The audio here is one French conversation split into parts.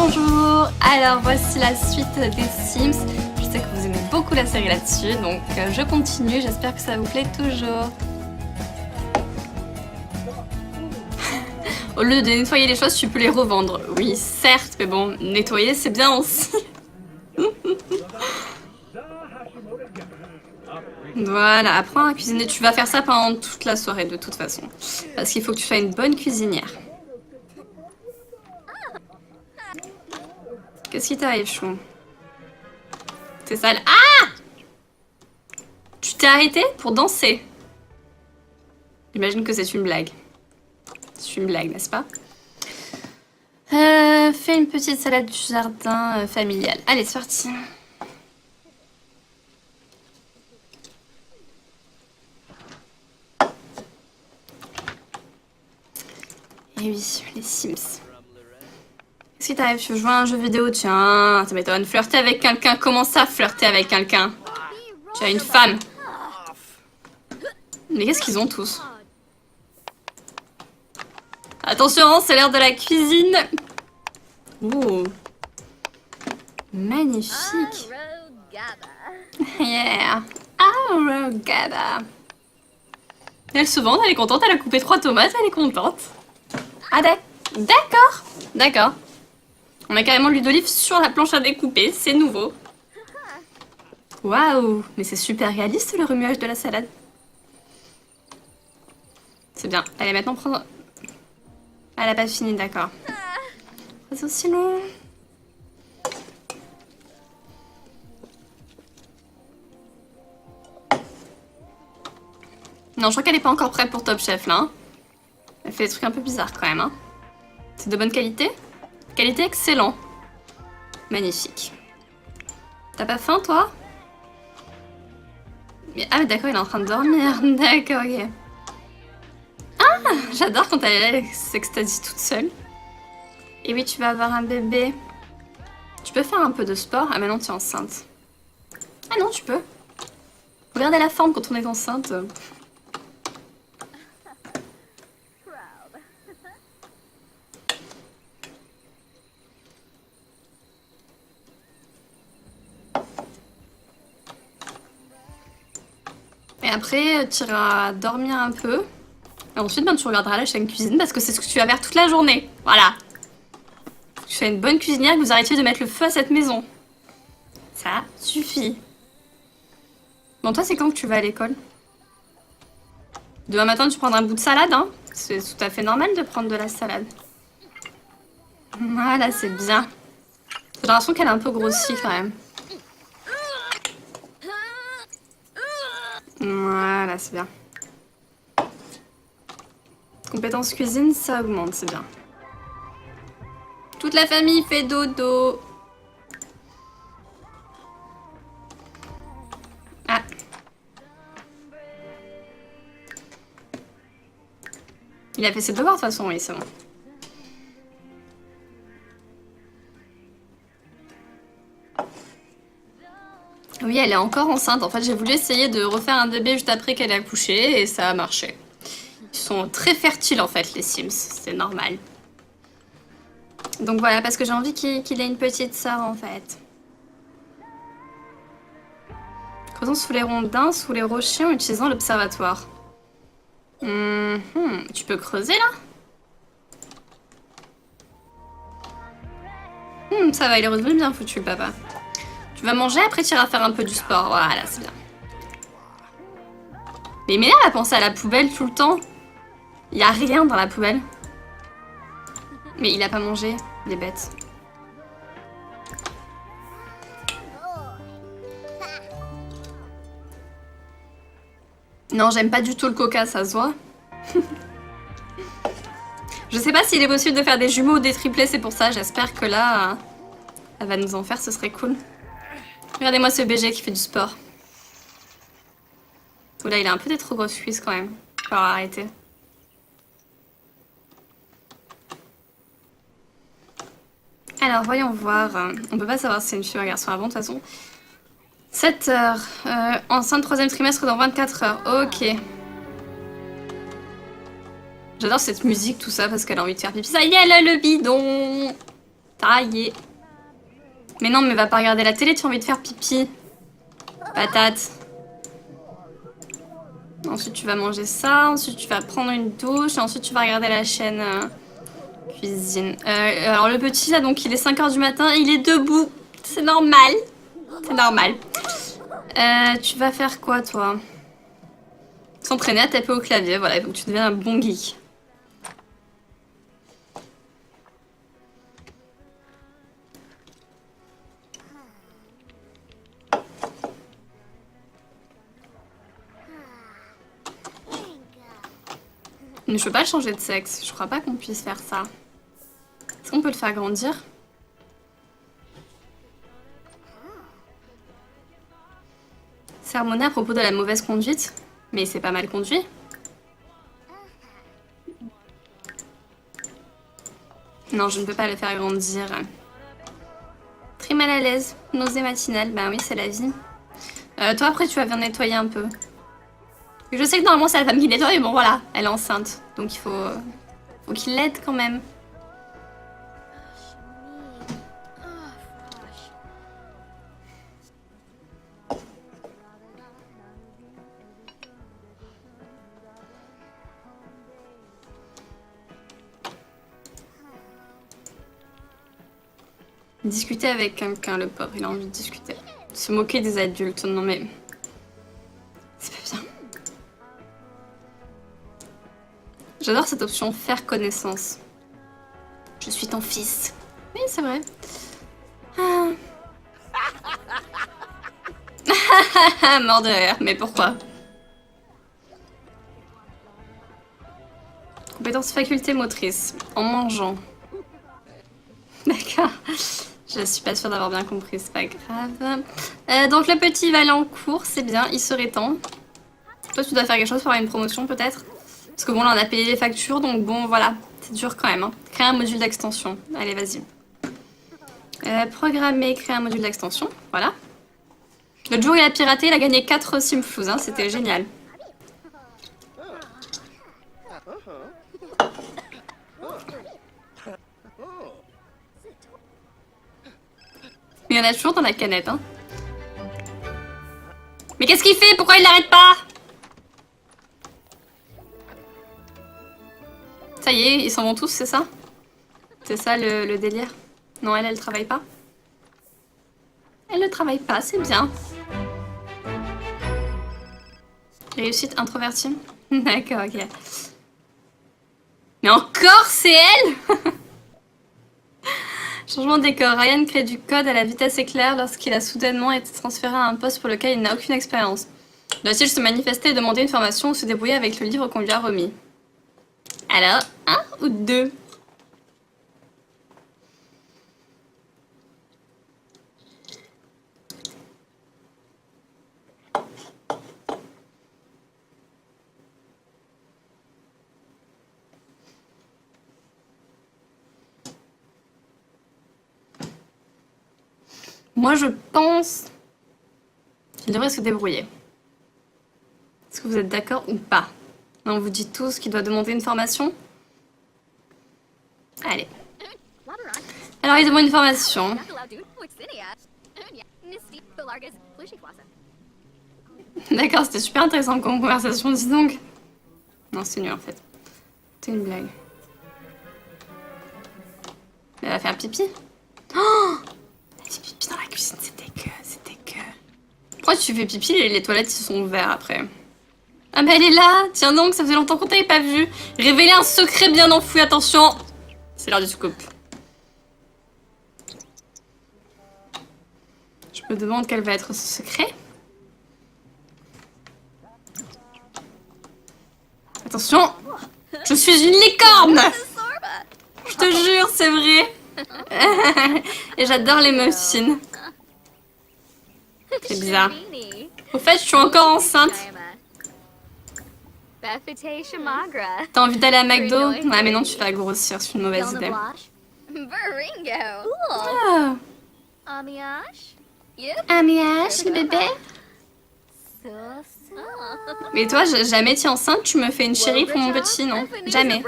Bonjour. Alors voici la suite des Sims. Je sais que vous aimez beaucoup la série là-dessus, donc je continue. J'espère que ça vous plaît toujours. Au lieu de nettoyer les choses, tu peux les revendre. Oui, certes, mais bon, nettoyer c'est bien aussi. Voilà, apprends à cuisiner. Tu vas faire ça pendant toute la soirée de toute façon. Parce qu'il faut que tu sois une bonne cuisinière. Qu'est-ce qui t'arrive, chou? C'est sale. Ah! Tu t'es arrêté pour danser. J'imagine que c'est une blague. C'est une blague, n'est-ce pas? Fais une petite salade du jardin familial. Allez, c'est parti. Et oui, les Sims. Qu'est-ce qui t'arrive? Tu veux jouer à un jeu vidéo? Tiens, ça m'étonne. Flirter avec quelqu'un? Comment ça, flirter avec quelqu'un? Tu as une femme. Mais qu'est-ce qu'ils ont tous? Attention, c'est l'heure de la cuisine. Ouh. Magnifique. Yeah. Arrogada. Elle se vante, elle est contente, elle a coupé 3 tomates, elle est contente. Ah d'accord. D'accord. On a carrément l'huile d'olive sur la planche à découper, c'est nouveau. Waouh. Mais c'est super réaliste le remuage de la salade. C'est bien. Allez, maintenant prendre... Elle a pas fini, d'accord. C'est aussi long. Non, je crois qu'elle est pas encore prête pour Top Chef, là. Hein. Elle fait des trucs un peu bizarres, quand même. Hein. C'est de bonne qualité? Qualité excellent. Magnifique. T'as pas faim, toi? Ah, d'accord, il est en train de dormir. D'accord, ok. Ah, j'adore quand elle s'extasie toute seule. Et oui, tu vas avoir un bébé. Tu peux faire un peu de sport? Ah, maintenant tu es enceinte. Ah non, tu peux. Regardez la forme quand on est enceinte. Et après, tu iras dormir un peu. Et ensuite, ben, tu regarderas la chaîne cuisine parce que c'est ce que tu vas faire toute la journée. Voilà. Tu sois une bonne cuisinière, que vous arrêtiez de mettre le feu à cette maison. Ça suffit. Bon, toi, c'est quand que tu vas à l'école? Demain matin, tu prendras un bout de salade, hein? C'est tout à fait normal de prendre de la salade. Voilà, c'est bien. J'ai l'impression qu'elle a un peu grossi quand même. Voilà, c'est bien. Compétence cuisine, ça augmente, c'est bien. Toute la famille fait dodo. Ah. Il a fait ses devoirs de toute façon, oui, c'est bon. Oui, elle est encore enceinte. En fait, j'ai voulu essayer de refaire un bébé juste après qu'elle ait accouché et ça a marché. Ils sont très fertiles en fait, les Sims. C'est normal. Donc voilà, parce que j'ai envie qu'il ait une petite sœur en fait. Creusons sous les rondins, sous les rochers en utilisant l'observatoire. Tu peux creuser là? Ça va, il est redevenu bien foutu, papa. Tu vas manger, après tu iras faire un peu du sport. Voilà, c'est bien. Mais il m'énerve à penser à la poubelle tout le temps. Il n'y a rien dans la poubelle. Mais il a pas mangé, il est bête. Non, j'aime pas du tout le coca, ça se voit. Je sais pas s'il est possible de faire des jumeaux ou des triplés, c'est pour ça. J'espère que là, elle va nous en faire, ce serait cool. Regardez-moi ce BG qui fait du sport. Oula, il a un peu des trop grosses cuisses quand même. Il va falloir arrêter. Alors, voyons voir. On peut pas savoir si c'est une fille ou un garçon avant, de toute façon. 7 heures. Enceinte 3e trimestre dans 24 heures. Ok. J'adore cette musique, tout ça, parce qu'elle a envie de faire pipi. Ça y est, là, le bidon! Taillé. Mais non, mais va pas regarder la télé, tu as envie de faire pipi. Patate. Ensuite, tu vas manger ça. Ensuite, tu vas prendre une douche. Et ensuite, tu vas regarder la chaîne cuisine. Alors, le petit, là, donc, il est 5 h du matin. Il est debout. C'est normal. C'est normal. Tu vas faire quoi, toi? S'entraîner à taper au clavier. Voilà, donc tu deviens un bon geek. Mais je peux pas le changer de sexe. Je crois pas qu'on puisse faire ça. Est-ce qu'on peut le faire grandir? Sermonner à propos de la mauvaise conduite. Mais c'est pas mal conduit. Non, je ne peux pas le faire grandir. Très mal à l'aise. Nausée matinale. Bah oui, c'est la vie. Toi, après, tu vas venir nettoyer un peu. Je sais que normalement, c'est la femme qui nettoie, mais bon, voilà. Elle est enceinte. Donc, il faut qu'il l'aide quand même. Discuter avec quelqu'un, le pauvre, il a envie de discuter. Se moquer des adultes, non mais... C'est pas bien. J'adore cette option, faire connaissance. Je suis ton fils. Oui, c'est vrai. Ah. Mort de rire, mais pourquoi? Compétence faculté motrice, en mangeant. D'accord. Je suis pas sûre d'avoir bien compris, c'est pas grave. Donc le petit va aller en cours, c'est bien, il serait temps. Toi tu dois faire quelque chose pour avoir une promotion peut-être? Parce que bon là on a payé les factures, donc bon voilà, c'est dur quand même. Hein. Créer un module d'extension, allez vas-y. Programmer, créer un module d'extension, voilà. L'autre jour il a piraté, il a gagné 4 simflouz, hein, c'était génial. Mais il y en a toujours dans la canette, hein. Mais qu'est-ce qu'il fait? Pourquoi il l'arrête pas? Ça y est, ils s'en vont tous, c'est ça? C'est ça le délire? Non, elle travaille pas? Elle ne travaille pas, c'est bien. Réussite introvertie? D'accord, ok. Mais encore, c'est elle? Changement de décor. Ryan crée du code à la vitesse éclair lorsqu'il a soudainement été transféré à un poste pour lequel il n'a aucune expérience. Doit-il se manifester et demander une formation ou se débrouiller avec le livre qu'on lui a remis? Alors, 1 ou 2? Moi, je pense qu'il devrait se débrouiller. Est-ce que vous êtes d'accord ou pas? On vous dit tous qu'il doit demander une formation? Allez. Alors, il demande une formation. D'accord, c'était super intéressant comme conversation, dis donc. Non, c'est nul en fait. C'est une blague. Elle va faire pipi? Oh! Elle fait pipi dans la cuisine, c'est dégueu, c'est dégueu. Pourquoi tu fais pipi? Les toilettes ils sont ouvertes après. Ah bah elle est là! Tiens donc, ça faisait longtemps qu'on t'avait pas vu. Révéler un secret bien enfoui, attention! C'est l'heure du scoop. Je me demande quel va être ce secret. Attention! Je suis une licorne! Je te jure, c'est vrai! Et j'adore les muffins. C'est bizarre. Au fait, je suis encore enceinte. T'as envie d'aller à McDo? Ouais, mais non, tu vas grossir, c'est une mauvaise idée. Ah. Amiash, le bébé? Mais toi, jamais t'es enceinte, tu me fais une chérie pour mon petit, non? Jamais.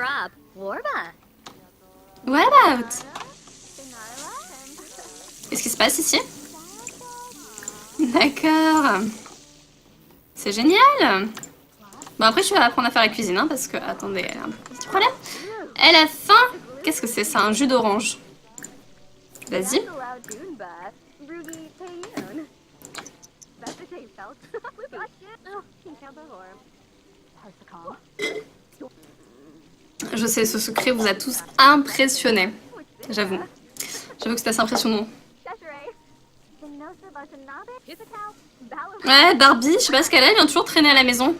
What about? Qu'est-ce qui se passe ici? D'accord. C'est génial. Bon, après, je vais apprendre à faire la cuisine, hein, parce que... Attendez, elle a un petit problème. Elle a faim. Qu'est-ce que c'est ça? Un jus d'orange. Vas-y. Je sais, ce secret vous a tous impressionnés. J'avoue. J'avoue que c'est assez impressionnant. Ouais, Barbie, je sais pas ce qu'elle a, elle vient toujours traîner à la maison.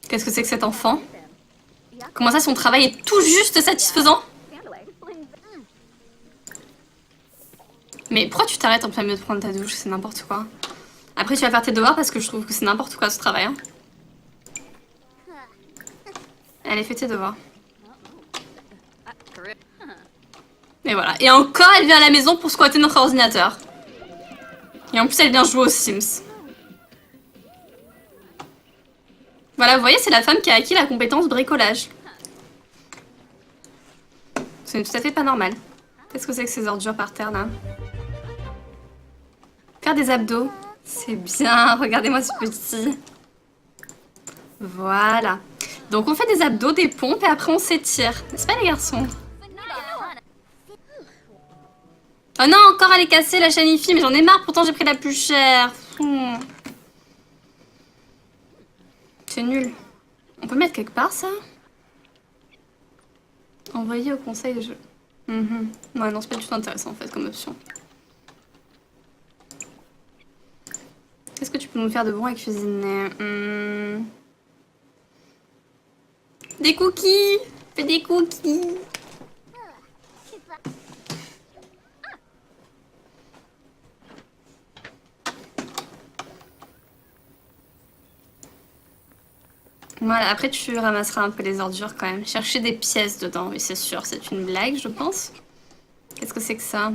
Qu'est-ce que c'est que cet enfant? Comment ça, son travail est tout juste satisfaisant? Mais pourquoi tu t'arrêtes en plein milieu de prendre ta douche? C'est n'importe quoi. Après, tu vas faire tes devoirs parce que je trouve que c'est n'importe quoi ce travail. Hein. Allez, fais tes devoirs. Et voilà. Et encore, elle vient à la maison pour squatter notre ordinateur. Et en plus, elle vient jouer aux Sims. Voilà, vous voyez, c'est la femme qui a acquis la compétence bricolage. C'est tout à fait pas normal. Qu'est-ce que c'est que ces ordures par terre, là? Faire des abdos. C'est bien. Regardez-moi ce petit. Voilà. Donc, on fait des abdos, des pompes, et après, on s'étire. N'est-ce pas, les garçons? Oh non, encore elle est cassée, la Shanifi, mais j'en ai marre, pourtant j'ai pris la plus chère. C'est nul. On peut mettre quelque part, ça? Envoyer au conseil de jeu. Ouais, non, c'est pas du tout intéressant, en fait, comme option. Qu'est-ce que tu peux nous faire de bon à cuisiner? Des cookies! Fais des cookies! Voilà, après tu ramasseras un peu les ordures quand même. Chercher des pièces dedans, oui c'est sûr, c'est une blague je pense. Qu'est-ce que c'est que ça?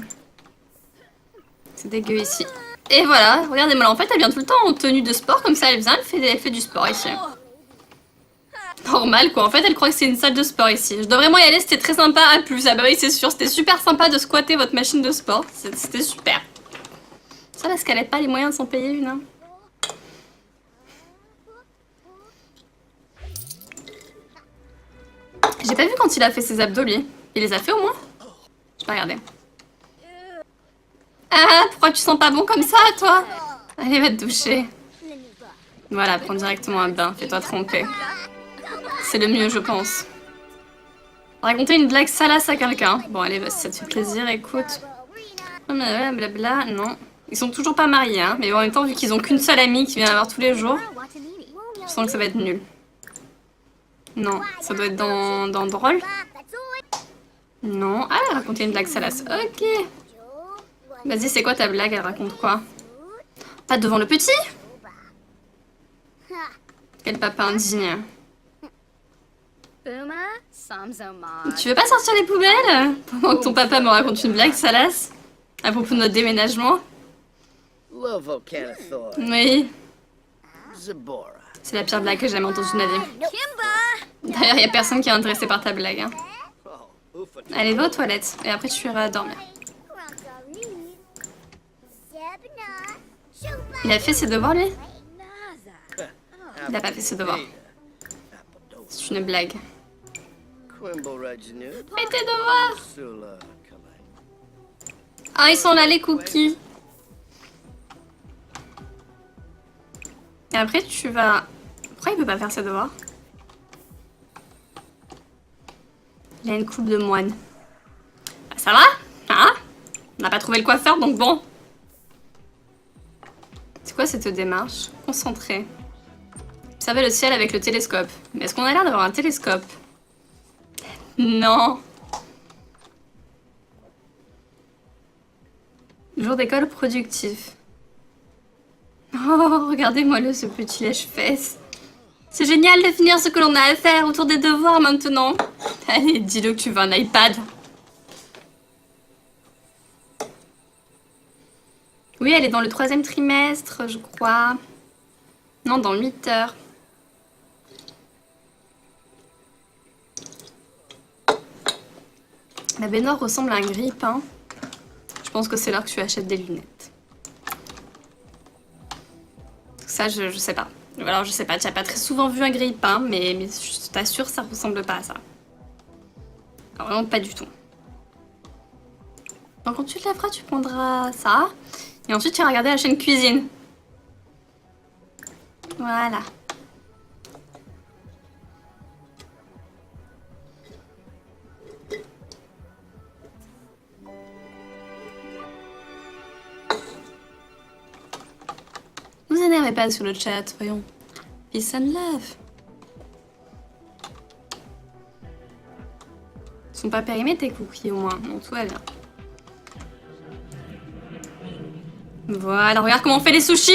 C'est dégueu ici. Et voilà, regardez-moi, en fait elle vient tout le temps en tenue de sport, comme ça elle vient, elle fait du sport ici. Normal quoi, en fait elle croit que c'est une salle de sport ici. Je devrais vraiment y aller, c'était très sympa, à plus. Ah bah oui c'est sûr, c'était super sympa de squatter votre machine de sport, c'était super. Ça parce qu'elle n'a pas les moyens de s'en payer une hein. J'ai pas vu quand il a fait ses abdos lui. Il les a fait au moins? Je vais regarder. Ah, pourquoi tu sens pas bon comme ça toi? Allez va te doucher. Voilà, prends directement un bain, fais-toi tromper. C'est le mieux je pense. Raconter une blague salace à quelqu'un. Bon allez, bah, si ça te fait plaisir, écoute. Blablabla, non. Ils sont toujours pas mariés, hein. Mais en même temps, vu qu'ils ont qu'une seule amie qui vient avoir tous les jours, je sens que ça va être nul. Non, ça doit être dans drôle. Non. Ah, raconter une blague salace. Ok. Vas-y, c'est quoi ta blague? Elle raconte quoi? Pas devant le petit? Quel papa indigne. Tu veux pas sortir les poubelles? Pendant que ton papa me raconte une blague salace à propos de notre déménagement? Oui. C'est la pire blague que j'ai jamais entendue de ma vie. D'ailleurs, y a personne qui est intéressé par ta blague. Hein. Allez, va aux toilettes. Et après, tu iras dormir. Il a fait ses devoirs, lui? Il a pas fait ses devoirs. C'est une blague. Fais tes devoirs! Ah, ils sont là, les cookies. Et après, tu vas... Pourquoi il peut pas faire ses devoirs? Il a une coupe de moine. Bah, ça va? Hein? On n'a pas trouvé le coiffeur, donc bon. C'est quoi cette démarche? Concentré. Observer le ciel avec le télescope. Mais est-ce qu'on a l'air d'avoir un télescope? Non. Jour d'école productif. Oh, regardez-moi le ce petit lèche-fesses. C'est génial de finir ce que l'on a à faire autour des devoirs maintenant. Allez, dis-le que tu veux un iPad. Oui, elle est dans le 3e trimestre, je crois. Non, dans 8 heures. La baignoire ressemble à un grille-pain. Je pense que c'est l'heure que tu achètes des lunettes. Ça, je sais pas. Alors, je sais pas, tu n'as pas très souvent vu un grille-pain, mais je t'assure, ça ressemble pas à ça. Alors, vraiment pas du tout. Donc, quand tu te lèveras, tu prendras ça. Et ensuite, tu vas regarder la chaîne cuisine. Voilà. Ne vous énervez pas sur le chat, voyons. Peace and love. Ils sont pas périmés tes cookies au moins. Non, tout va bien. Voilà, regarde comment on fait les sushis.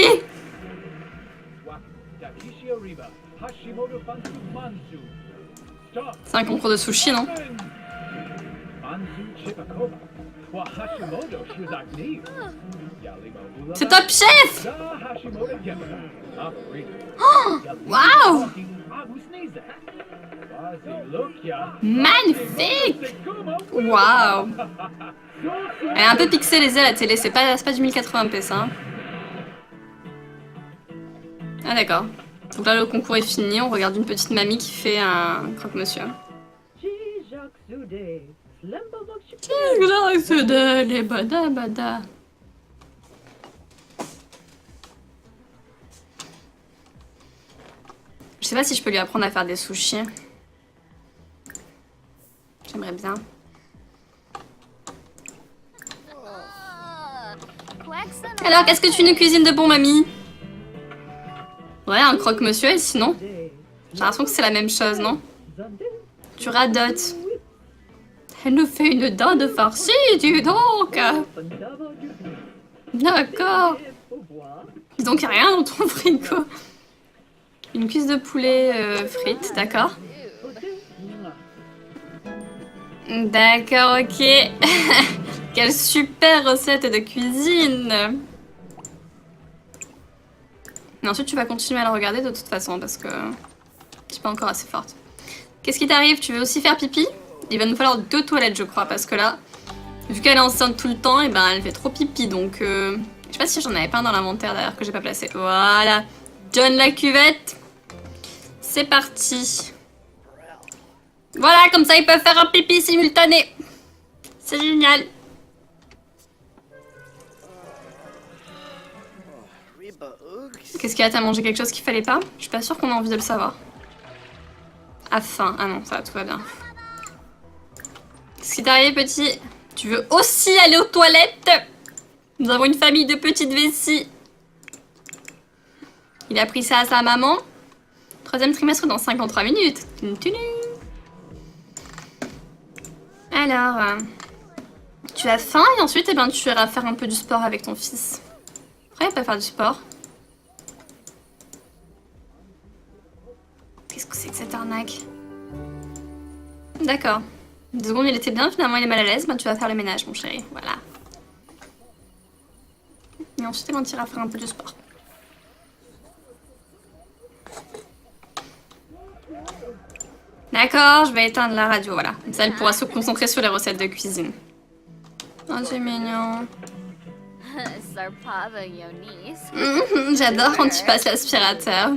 C'est un concours de sushis, non? C'est Top Chef! Oh, waouh! Magnifique! Waouh! Elle est un peu pixelisée la télé, c'est pas du 1080p ça. Ah d'accord. Donc là le concours est fini, on regarde une petite mamie qui fait un croque-monsieur. Les bada bada. Je sais pas si je peux lui apprendre à faire des sushis. J'aimerais bien. Alors, qu'est-ce que tu nous cuisines de bon, mamie? Ouais, un croque-monsieur, et sinon? J'ai l'impression que c'est la même chose, non? Tu radotes. Elle nous fait une dinde farcie, dis donc! D'accord. Dis donc, il n'y a rien dans ton frigo. Une cuisse de poulet frite, d'accord. D'accord, ok. Quelle super recette de cuisine. Et ensuite, tu vas continuer à la regarder de toute façon parce que je suis pas encore assez forte. Qu'est-ce qui t'arrive? Tu veux aussi faire pipi? Il va nous falloir 2 toilettes, je crois, parce que là, vu qu'elle est enceinte tout le temps, et ben elle fait trop pipi. Donc, je sais pas si j'en avais pas un dans l'inventaire d'ailleurs que j'ai pas placé. Voilà. John la cuvette. C'est parti. Voilà, comme ça ils peuvent faire un pipi simultané. C'est génial. Qu'est-ce qu'il y a? T'as mangé quelque chose qu'il fallait pas? Je suis pas sûre qu'on a envie de le savoir. À faim. Ah non, ça va, tout va bien. Qu'est-ce qui t'arrive, petit? Tu veux aussi aller aux toilettes? Nous avons une famille de petites vessies. Il a pris ça à sa maman. 3e trimestre dans 53 minutes. Alors, tu as faim et ensuite eh ben, tu iras faire un peu du sport avec ton fils. Après, il va pas faire du sport. Qu'est-ce que c'est que cette arnaque? D'accord. 2 secondes, il était bien, finalement il est mal à l'aise. Ben, tu vas faire le ménage, mon chéri. Voilà. Et ensuite, eh ben, tu iras faire un peu du sport. D'accord, je vais éteindre la radio, voilà. Comme ça, elle pourra se concentrer sur les recettes de cuisine. Oh, c'est mignon. J'adore quand tu passes l'aspirateur.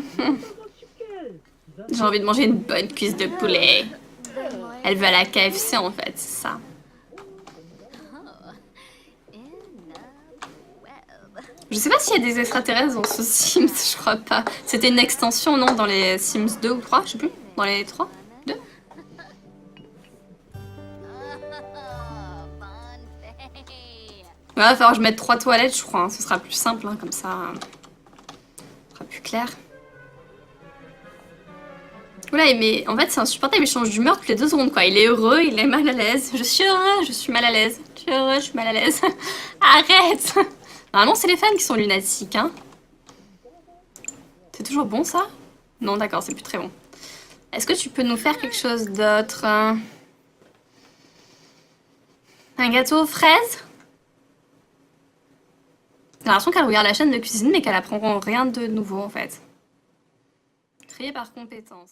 J'ai envie de manger une bonne cuisse de poulet. Elle va à la KFC en fait, c'est ça. Je sais pas s'il y a des extraterrestres dans ce Sims, je crois pas. C'était une extension, non, dans les Sims 2 ou 3, je sais plus. Dans les 3 2 Ouais, il va falloir que je mette 3 toilettes, je crois. Hein. Ce sera plus simple, hein, comme ça. Ce sera plus clair. Oula, mais en fait, c'est insupportable. Il change d'humeur toutes les 2 secondes, quoi. Il est heureux, il est mal à l'aise. Je suis heureux, je suis mal à l'aise. Je suis heureux, je suis mal à l'aise. Arrête! Normalement, c'est les fans qui sont lunatiques, hein. C'est toujours bon, ça? Non, d'accord, c'est plus très bon. Est-ce que tu peux nous faire quelque chose d'autre? Un gâteau aux fraises? J'ai l'impression qu'elle regarde la chaîne de cuisine, mais qu'elle apprend rien de nouveau, en fait. Trier par compétence.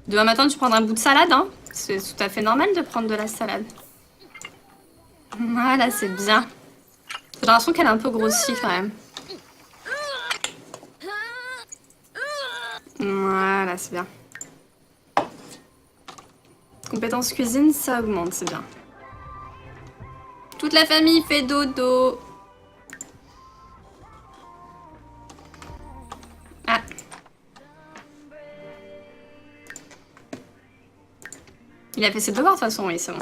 Demain matin, tu prendras un bout de salade, hein. C'est tout à fait normal de prendre de la salade. Voilà, c'est bien. J'ai l'impression qu'elle est un peu grossie quand même. Voilà, c'est bien. Compétence cuisine, ça augmente, c'est bien. Toute la famille fait dodo. Ah. Il a fait ses devoirs de toute façon, oui, c'est bon.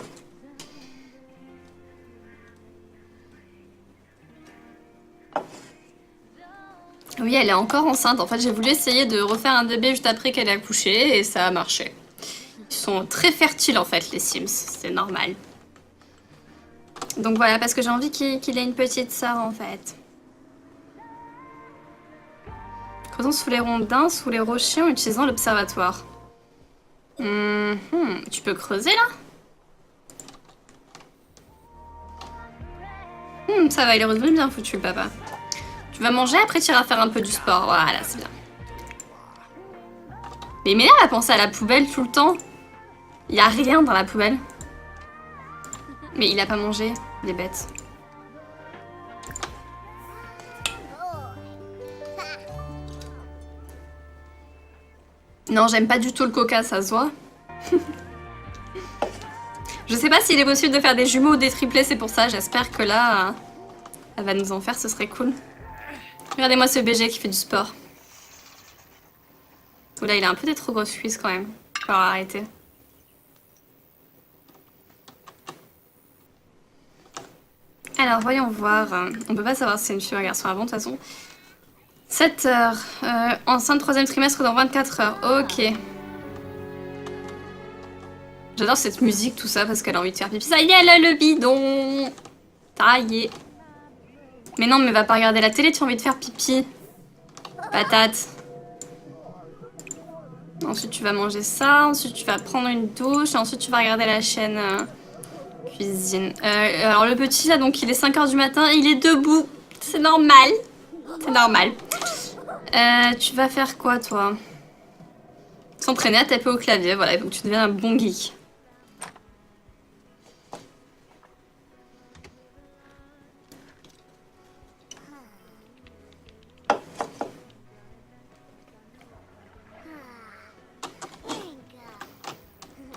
Oui, elle est encore enceinte. En fait, j'ai voulu essayer de refaire un bébé juste après qu'elle ait accouché et ça a marché. Ils sont très fertiles en fait, les Sims. C'est normal. Donc voilà, parce que j'ai envie qu'il ait une petite sœur en fait. Creusons sous les rondins, sous les rochers en utilisant l'observatoire. Tu peux creuser là? Ça va, il est revenu bien foutu le papa. Tu vas manger, après tu iras faire un peu du sport. Voilà, c'est bien. Mais il m'énerve à penser à la poubelle tout le temps. Il y a rien dans la poubelle. Mais il a pas mangé, il est bête. Non, j'aime pas du tout le coca, ça se voit. Je sais pas s'il est possible de faire des jumeaux ou des triplés, c'est pour ça. J'espère que là, elle va nous en faire, ce serait cool. Regardez-moi ce BG qui fait du sport. Oula, il a un peu des trop grosses cuisses quand même. Faut arrêter. Alors, voyons voir. On peut pas savoir si c'est une fille ou un garçon avant, de toute façon. 7 heures. Enceinte 3e trimestre dans 24 heures. Ok. J'adore cette musique, tout ça, parce qu'elle a envie de faire pipi. Ça y est, elle a le bidon. Taillé. Mais non, mais va pas regarder la télé, tu as envie de faire pipi. Patate. Ensuite, tu vas manger ça. Ensuite, tu vas prendre une douche. Et ensuite, tu vas regarder la chaîne cuisine. Alors, le petit, là, donc, il est 5 heures du matin. Il est debout. C'est normal. C'est normal. Tu vas faire quoi, toi? S'entraîner à taper au clavier. Voilà, il faut que tu deviennes un bon geek.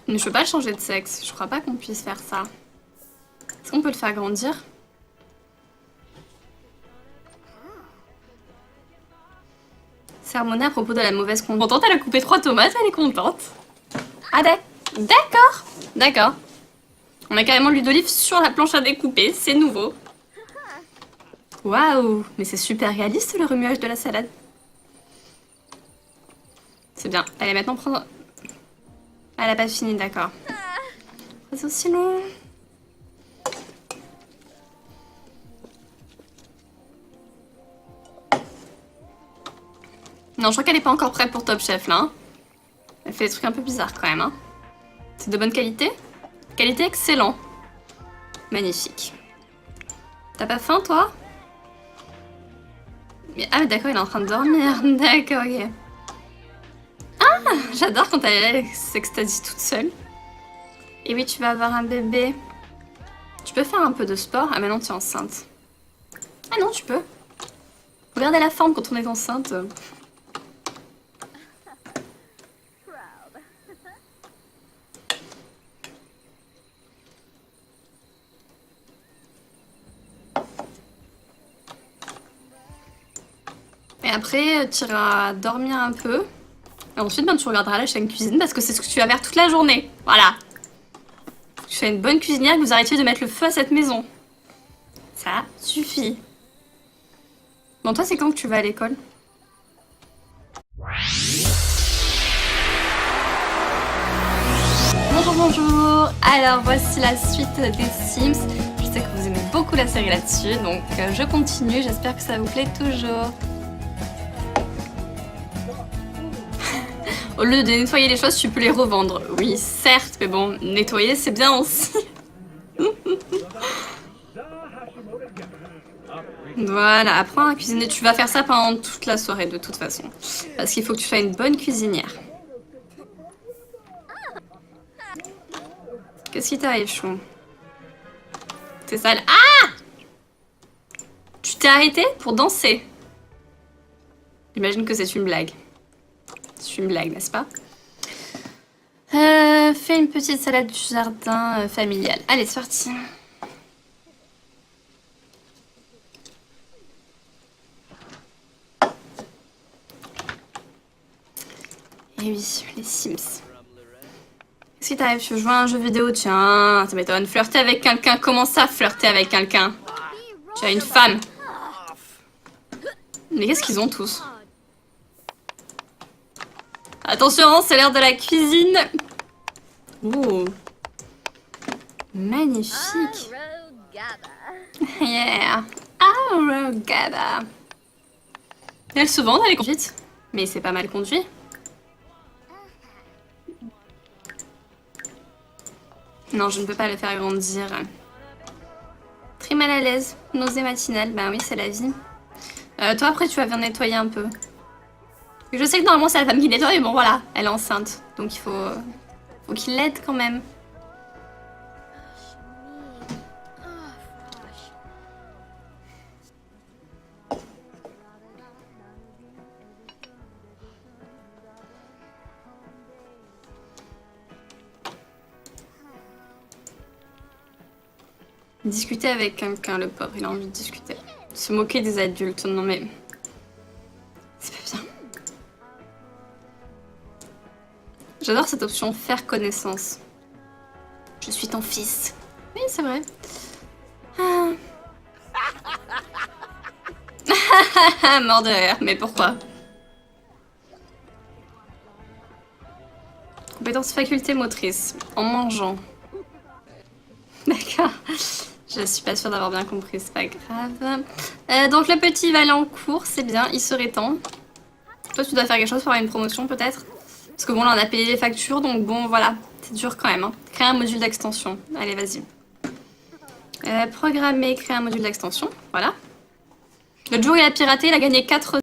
Mais je peux pas le changer de sexe. Je crois pas qu'on puisse faire ça. Est-ce qu'on peut le faire grandir? Sermonner à propos de la mauvaise conduite. Contente, elle a coupé 3 tomates, elle est contente. Ah d'accord. D'accord. On a carrément l'huile d'olive sur la planche à découper, c'est nouveau. Waouh, mais c'est super réaliste le remuage de la salade. C'est bien. Allez, maintenant prendre... Elle a pas fini, d'accord. C'est aussi long. Non, je crois qu'elle est pas encore prête pour Top Chef, là. Hein. Elle fait des trucs un peu bizarres, quand même. Hein. C'est de bonne qualité? Qualité excellent. Magnifique. T'as pas faim, toi? Mais, ah, mais d'accord, il est en train de dormir. D'accord, ok. Ah, j'adore quand elle s'extasie toute seule. Et oui, tu vas avoir un bébé. Tu peux faire un peu de sport? Ah, mais non, tu es enceinte. Ah non, tu peux. Regardez la forme quand on est enceinte. Et après, tu iras dormir un peu. Et ensuite, ben, tu regarderas la chaîne cuisine parce que c'est ce que tu vas faire toute la journée. Voilà. Tu fais une bonne cuisinière que vous arrêtiez de mettre le feu à cette maison. Ça suffit. Bon, toi, c'est quand que tu vas à l'école? Bonjour, bonjour. Alors, voici la suite des Sims. Je sais que vous aimez beaucoup la série là-dessus, donc je continue. J'espère que ça vous plaît toujours. Au lieu de nettoyer les choses, tu peux les revendre. Oui, certes, mais bon, nettoyer, c'est bien aussi. Voilà, apprends à cuisiner. Tu vas faire ça pendant toute la soirée, de toute façon. Parce qu'il faut que tu sois une bonne cuisinière. Qu'est-ce qui t'arrive, chou? C'est sale. Ah! Tu t'es arrêté pour danser? J'imagine que c'est une blague. C'est une blague, n'est-ce pas? Fais une petite salade du jardin familial. Allez, c'est parti. Et oui, les Sims. Qu'est-ce qui t'arrive? Tu veux jouer à un jeu vidéo? Tiens, ça m'étonne. Flirter avec quelqu'un? Comment ça, flirter avec quelqu'un? Tu as une femme. Mais qu'est-ce qu'ils ont tous? Attention, c'est l'heure de la cuisine. Ouh. Magnifique. Yeah. Arrogada. Elle se vend, elle est conduite. Mais c'est pas mal conduit. Non, je ne peux pas le faire grandir. Très mal à l'aise. Nausée matinale. Bah oui, c'est la vie. Toi, après, tu vas venir nettoyer un peu. Je sais que normalement, c'est la femme qui nettoie, mais bon, voilà. Elle est enceinte. Donc, il faut qu'il l'aide quand même. Discuter avec quelqu'un, le pauvre, il a envie de discuter. Se moquer des adultes, non mais... C'est pas bien. J'adore cette option, faire connaissance. Je suis ton fils. Oui, c'est vrai. Ah. Mort de rire, mais pourquoi? Compétence faculté motrice, en mangeant. D'accord. Je suis pas sûre d'avoir bien compris, c'est pas grave. Donc le petit va aller en cours, c'est bien, il serait temps. Toi tu dois faire quelque chose pour avoir une promotion peut-être? Parce que bon là on a payé les factures, donc bon voilà, c'est dur quand même. Hein. Créer un module d'extension, allez vas-y. Programmer, créer un module d'extension, voilà. L'autre jour il a piraté, il a gagné 4